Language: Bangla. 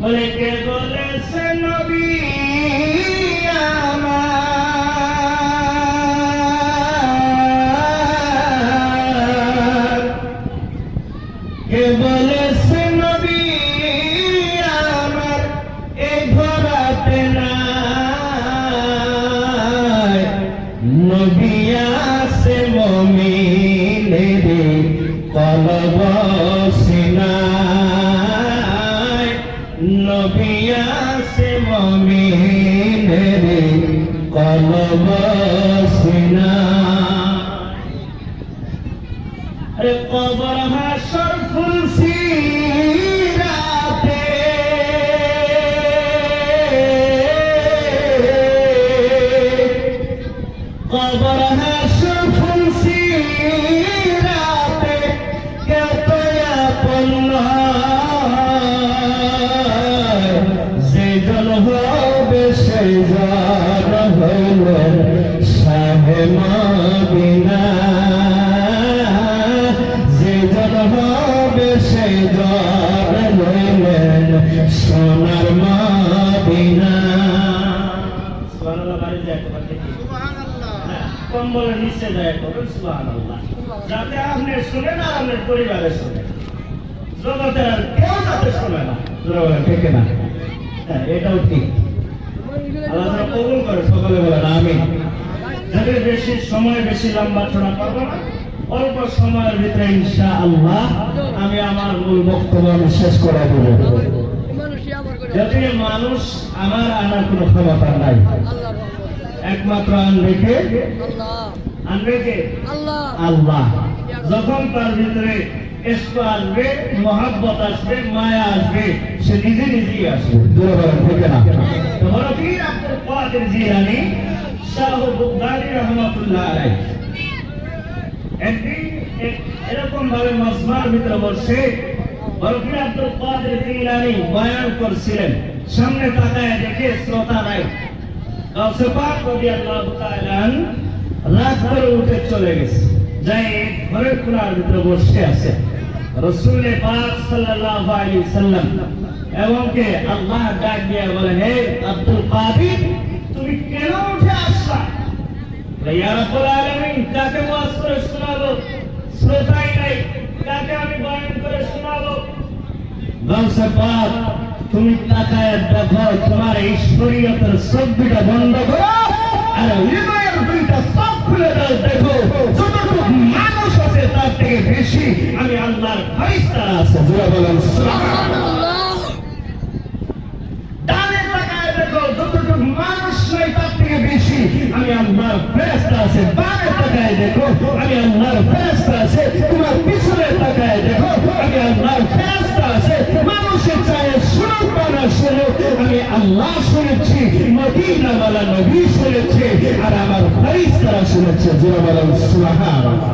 বলে কে বলেছে নবী আমার, কে বলেছে নবী আমার এই ধরাতে নাই, নবী আছে মুমিনের কলব সিনায়, নবী আছে মুমিনের কলব সিনায়। আরে কবর হাসর ফুলসি রাতে, কবর হাসর ফুলসি রাতে কেউ তো আপন নয়, যে জন হবে সেই জন হইলেন শাহে মদিনা, যে জন হবে সেই জন হইলেন সোনার মদিনা। সুবহানাল্লাহ, বাড়ি যায় কম্বলের নিচে যায় করুন সুবহানাল্লাহ, যাতে আপনি শুনেন আর আপনার পরিবারে শুনেন, জগতের আর কেউ যাতে শোনে না। ঠিক না? হ্যাঁ, এটাও ঠিক। আল্লাহ কবুল করে, সকলে বলেন আমিন। যাদের বেশি সময় বেশি লম্বা চড়া করবো না, অল্প সময়ের ভিতরে ইনশাআল্লাহ আমি আমার মূল বক্তব্য আমি শেষ করে দেব। যাতে মানুষ আমার আনার কোনো ক্ষমতা নাই, একমাত্র আনবে কে? আনবে কে? আল্লাহ। যখন তার ভিতরে ইশক আসবে, মহব্বত আসবে, মায়া আসবে, সে নিজে নিজেই আসবে। ঠিক না? তো হযরত আব্দুল কাদের জিলানী শাহ বুখারী রাহমাতুল্লাহ আলাইহি একদিন এরকম ভাবে মজমার ভিতরে বসে হযরত আব্দুল কাদের জিলানী বয়ান করছিলেন, সামনে তাকায় দেখে শ্রোতা নাই। গাউসে পাক রাদিয়াল্লাহু তাআলা রাগ করে উঠে চলে গেছে, যাই ঘরের কোণার ভিতরে বসে আছে। রাসূল পাক সাল্লাল্লাহু আলাইহি সাল্লাম এবং কে আল্লাহ ডাক দিয়ে বলেন, হে আব্দুল কাদের, তুমি কেন উঠে আসলা? ইয়া রাব্বুল আলামিন, কাকে ওয়াজ করে শোনাবো? শ্রোতাই নাই, কাকে আমি বয়ান করে শোনাবো? গাউসে পাক, তুমি তাকায় দেখো, তোমার এই শরীয়তের শব্দটা বন্ধ করো আর হৃদয়ের দুইটা চোখ খুলে দাও, দেখো যতটুকু মানুষ আছে তার থেকে বেশি আমি আল্লাহর ফেরেশতারা আছে। জোরে বলেন সুবহানাল্লাহ। ডানে তাকায় দেখো, যতটুকু মানুষ নাই তার থেকে বেশি আমি আল্লাহর ফেরেশতা আছে। বামে তাকায় দেখো, আমি আল্লাহর ফেরেশতা আছে। তোমার পিছনে তাকায় দেখো, আমি আল্লাহর ফেরেশতা আছে। মানুষের চায় শুনুক বা না শুনুক, আমি আল্লাহ শুনেছি, মদিনাওয়ালা নবী শুনেছে, আর আমার ফেরেশতারা শুনেছে। জোরে বলেন সুবহানাল্লাহ।